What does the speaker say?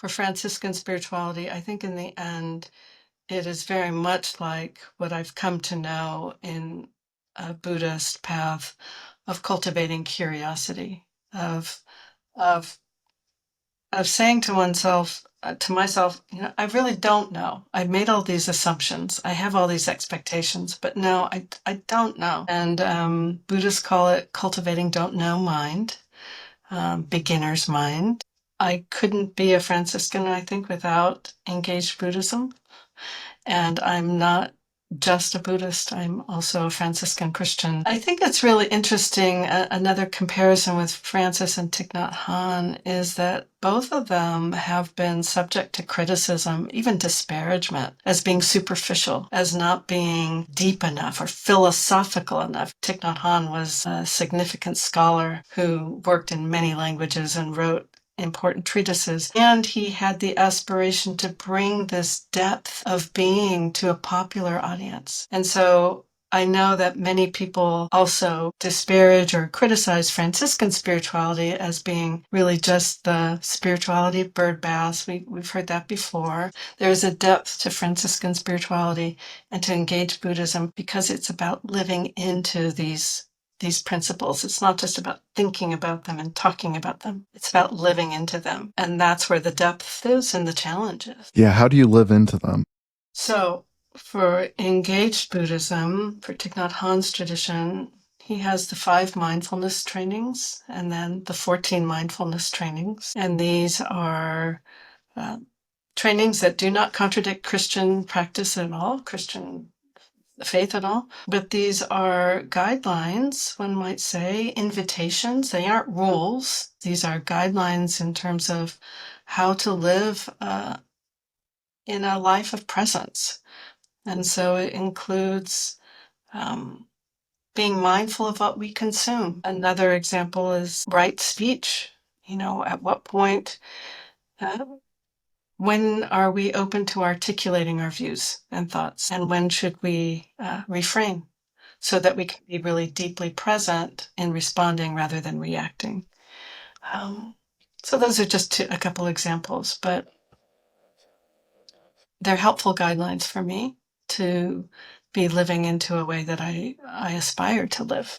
for Franciscan spirituality, I think in the end, it is very much like what I've come to know in a Buddhist path of cultivating curiosity, of of of saying to oneself, to myself, I really don't know. I've made all these assumptions. I have all these expectations, but no, I don't know. And Buddhists call it cultivating don't know mind, beginner's mind. I couldn't be a Franciscan, I think, without engaged Buddhism. And I'm not just a Buddhist, I'm also a Franciscan Christian. I think it's really interesting. Another comparison with Francis and Thich Nhat Hanh is that both of them have been subject to criticism, even disparagement, as being superficial, as not being deep enough or philosophical enough. Thich Nhat Hanh was a significant scholar who worked in many languages and wrote important treatises. And he had the aspiration to bring this depth of being to a popular audience. And so I know that many people also disparage or criticize Franciscan spirituality as being really just the spirituality of bird baths. We've heard that before. There's a depth to Franciscan spirituality and to engage Buddhism because it's about living into these principles. It's not just about thinking about them and talking about them. It's about living into them. And that's where the depth is and the challenge is. Yeah, how do you live into them? So for engaged Buddhism, for Thich Nhat Hanh's tradition, he has the 5 mindfulness trainings and then the 14 mindfulness trainings. And these are trainings that do not contradict Christian practice at all, Christian faith at all. But these are guidelines, one might say, invitations. They aren't rules. These are guidelines in terms of how to live in a life of presence. And so it includes being mindful of what we consume. Another example is right speech. At what point, when are we open to articulating our views and thoughts? And when should we refrain so that we can be really deeply present in responding rather than reacting? So those are just a couple examples, but they're helpful guidelines for me to be living into a way that I aspire to live.